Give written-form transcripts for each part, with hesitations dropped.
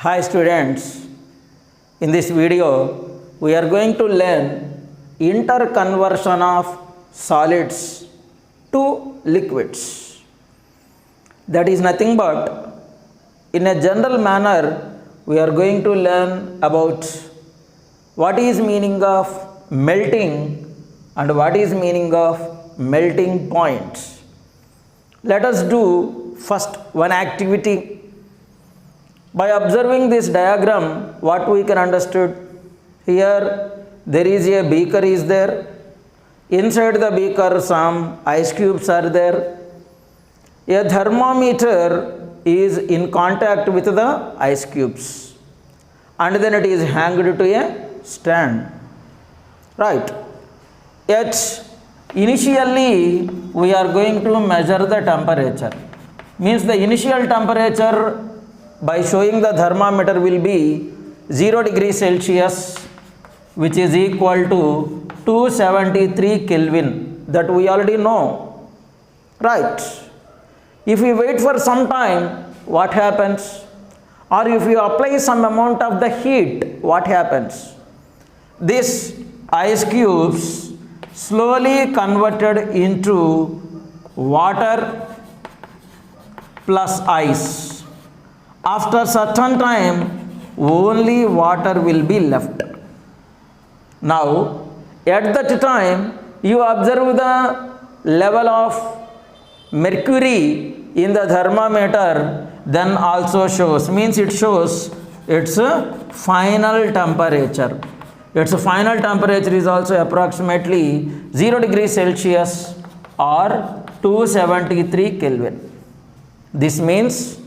Hi students, in this video we are going to learn interconversion of solids to liquids. That is nothing but in a general manner we are going to learn about what is meaning of melting and what is meaning of melting point. Let us do first one activity. By observing this diagram, what we can understood here, there is a beaker is there. Inside the beaker some ice cubes are there. A thermometer is in contact with the ice cubes and then it is hanged to a stand. Right. Yet initially we are going to measure the temperature. Means the initial temperature by showing the thermometer will be 0 degrees Celsius, which is equal to 273 Kelvin. That we already know. Right. If we wait for some time, what happens? Or if you apply some amount of the heat, what happens? This ice cubes slowly converted into water plus ice. After certain time, only water will be left. Now, at that time, you observe the level of mercury in the thermometer, then also shows, means it shows its final temperature. Its final temperature is also approximately 0 degrees Celsius or 273 Kelvin. This means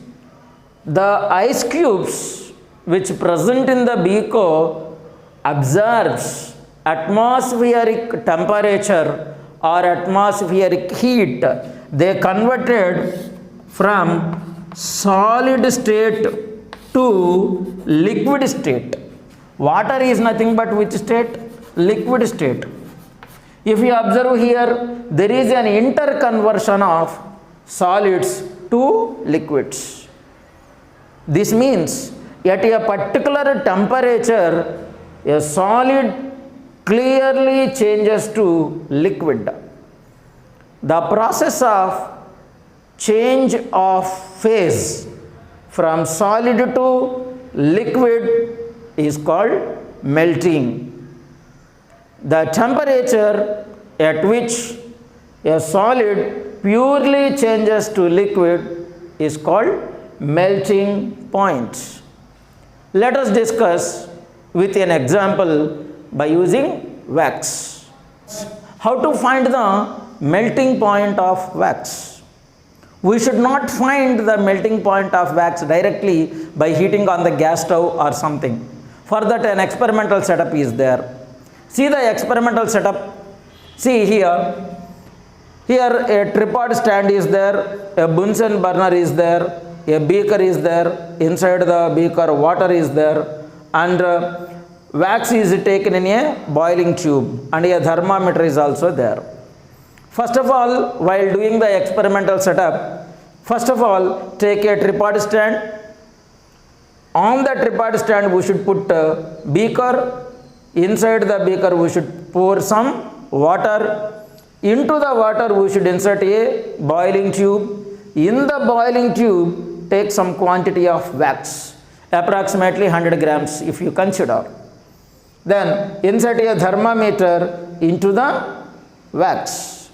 the ice cubes which present in the beaker absorbs atmospheric temperature or atmospheric heat. They converted from solid state to liquid state. Water is nothing but which state? Liquid state. If you observe here, there is an interconversion of solids to liquids. This means at a particular temperature, a solid clearly changes to liquid. The process of change of phase from solid to liquid is called melting. The temperature at which a solid purely changes to liquid is called melting point. Let us discuss with an example by using wax. How to find the melting point of wax? We should not find the melting point of wax directly by heating on the gas stove or something. For that an experimental setup is there. See the experimental setup. See here. Here a tripod stand is there, a Bunsen burner is there, a beaker is there, inside the beaker water is there, and wax is taken in a boiling tube and a thermometer is also there. First of all, while doing the experimental setup, first of all take a tripod stand. On the tripod stand we should put a beaker. Inside the beaker we should pour some water. Into the water we should insert a boiling tube. In the boiling tube take some quantity of wax, approximately 100 grams if you consider. Then insert a thermometer into the wax.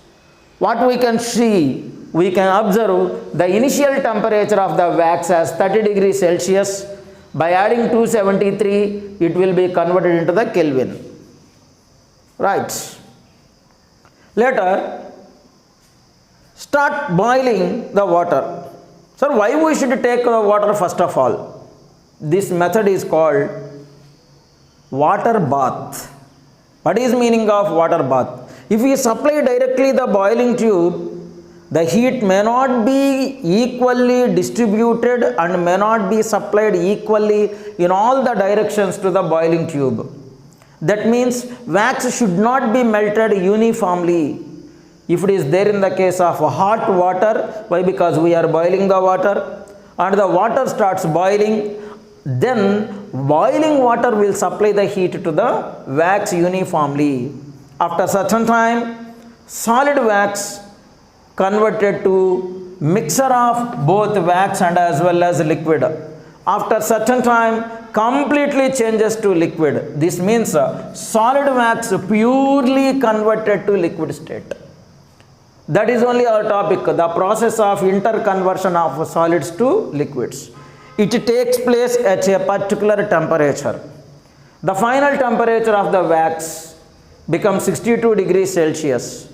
What we can see, we can observe the initial temperature of the wax as 30 degrees Celsius. By adding 273, it will be converted into the Kelvin. Right. Later, start boiling the water. So, why we should take the water first of all? This method is called water bath. What is meaning of water bath? If we supply directly the boiling tube, the heat may not be equally distributed and may not be supplied equally in all the directions to the boiling tube. That means wax should not be melted uniformly. If it is there in the case of hot water, why? Because we are boiling the water and the water starts boiling. then boiling water will supply the heat to the wax uniformly. After certain time, solid wax converted to mixture of both wax and as well as liquid. After certain time, completely changes to liquid. This means solid wax purely converted to liquid state. That is only our topic, the process of interconversion of solids to liquids. It takes place at a particular temperature. The final temperature of the wax becomes 62 degrees Celsius.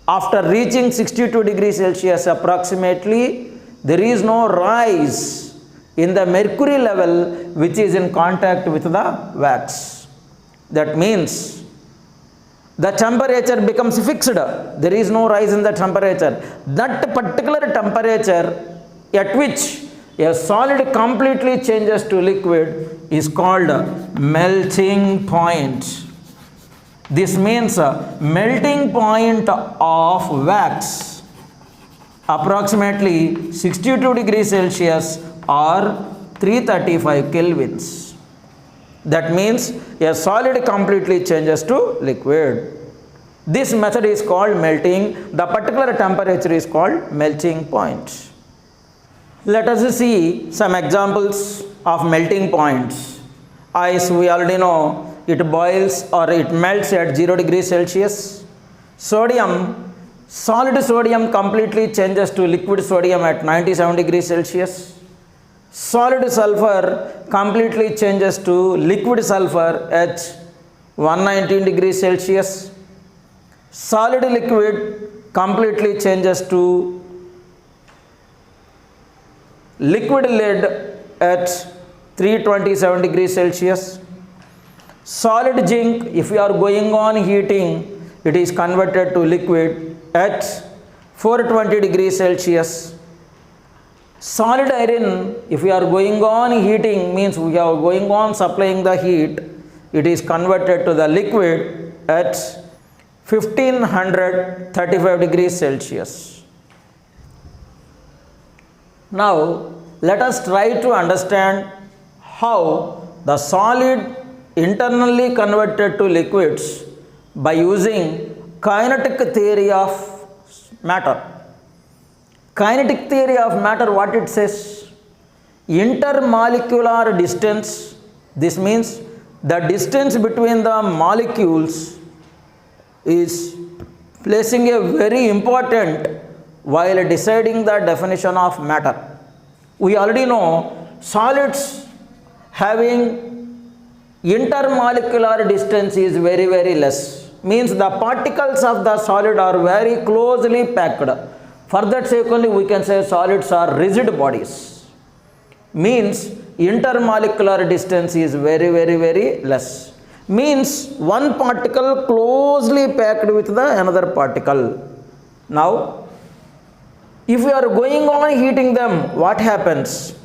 After reaching 62 degrees Celsius approximately, there is no rise in the mercury level which is in contact with the wax. That means the temperature becomes fixed. There is no rise in the temperature. That particular temperature at which a solid completely changes to liquid is called melting point. This means melting point of wax approximately 62 degrees Celsius or 335 kelvins. That means a solid completely changes to liquid. This method is called melting. The particular temperature is called melting point. Let us see some examples of melting points. Ice, we already know, it boils or it melts at 0 degrees Celsius. Sodium, solid sodium completely changes to liquid sodium at 97 degrees Celsius. Solid sulfur completely changes to liquid sulfur at 119 degrees Celsius. Solid liquid completely changes to liquid lead at 327 degrees Celsius. Solid zinc, if we are going on heating, it is converted to liquid at 420 degrees Celsius. Solid iron, if we are going on heating, means we are going on supplying the heat, it is converted to the liquid at 1535 degrees Celsius. Now, let us try to understand how the solid internally converted to liquids by using kinetic theory of matter. Kinetic theory of matter, what it says? Intermolecular distance. This means the distance between the molecules is placing a very important while deciding the definition of matter. We already know solids having intermolecular distance is very, very less. Means the particles of the solid are very closely packed. For that sake only we can say solids are rigid bodies. Means intermolecular distance is very, very, very less. Means one particle closely packed with the another particle. Now, if we are going on heating them, what happens?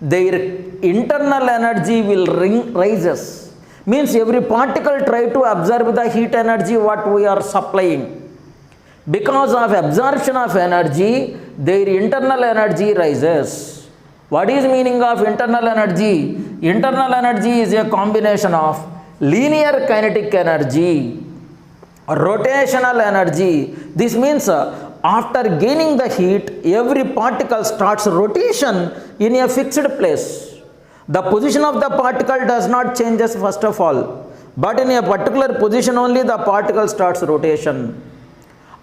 Their internal energy will rises. Means every particle try to absorb the heat energy what we are supplying. Because of absorption of energy, their internal energy rises. What is meaning of internal energy? Internal energy is a combination of linear kinetic energy, rotational energy. This means after gaining the heat, every particle starts rotation in a fixed place. The position of the particle does not change first of all, but in a particular position only the particle starts rotation.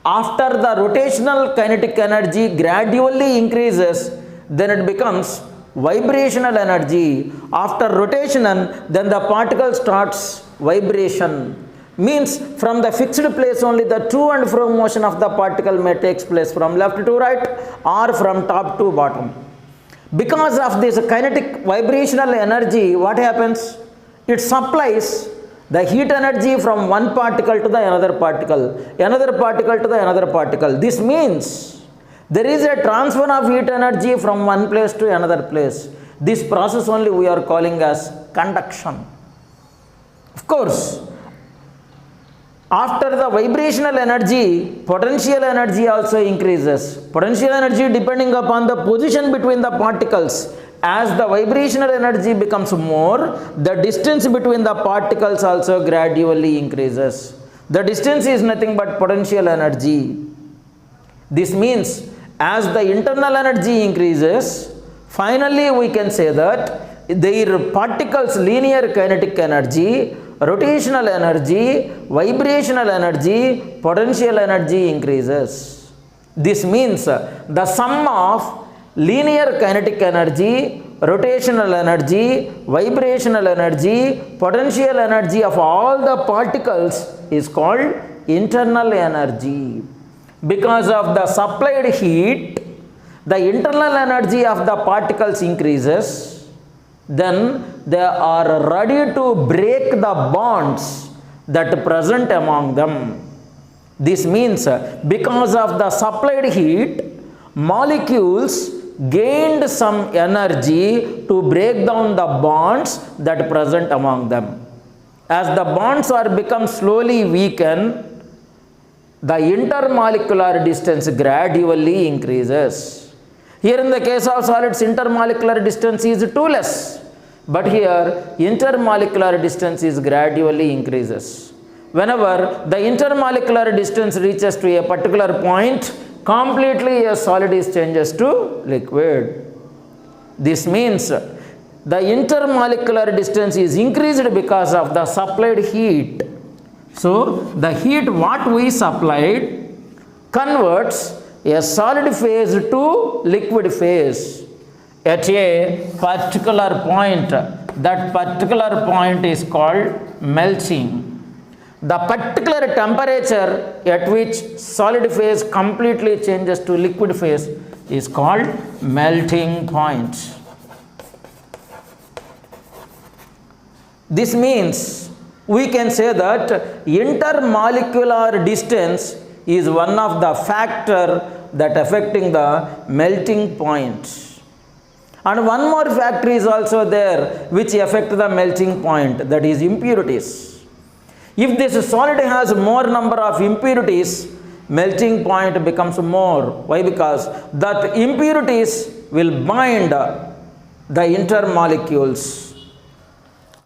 After the rotational kinetic energy gradually increases, then it becomes vibrational energy. After rotation, then the particle starts vibration. Means from the fixed place only the to and fro motion of the particle may takes place from left to right or from top to bottom. Because of this kinetic vibrational energy, what happens? It supplies the heat energy from one particle to the another particle to the another particle. This means there is a transfer of heat energy from one place to another place. This process only we are calling as conduction. Of course, after the vibrational energy, potential energy also increases. Potential energy depending upon the position between the particles as the vibrational energy becomes more, the distance between the particles also gradually increases. The distance is nothing but potential energy. This means as the internal energy increases, finally we can say that their particles linear kinetic energy, rotational energy, vibrational energy, potential energy increases. This means the sum of linear kinetic energy, rotational energy, vibrational energy, potential energy of all the particles is called internal energy. Because of the supplied heat, the internal energy of the particles increases, then they are ready to break the bonds that present among them. This means because of the supplied heat, molecules gained some energy to break down the bonds that present among them. As the bonds are become slowly weakened, the intermolecular distance gradually increases. Here in the case of solids, intermolecular distance is 2 less, but here intermolecular distance is gradually increases. Whenever the intermolecular distance reaches to a particular point, completely a solid is changes to liquid. This means the intermolecular distance is increased because of the supplied heat. So the heat what we supplied converts a solid phase to liquid phase at a particular point. That particular point is called melting. The particular temperature at which solid phase completely changes to liquid phase is called melting point. This means we can say that intermolecular distance is one of the factor that affecting the melting point. And one more factor is also there which affect the melting point, that is impurities. If this solid has more number of impurities, melting point becomes more. Why? Because that impurities will bind the intermolecules.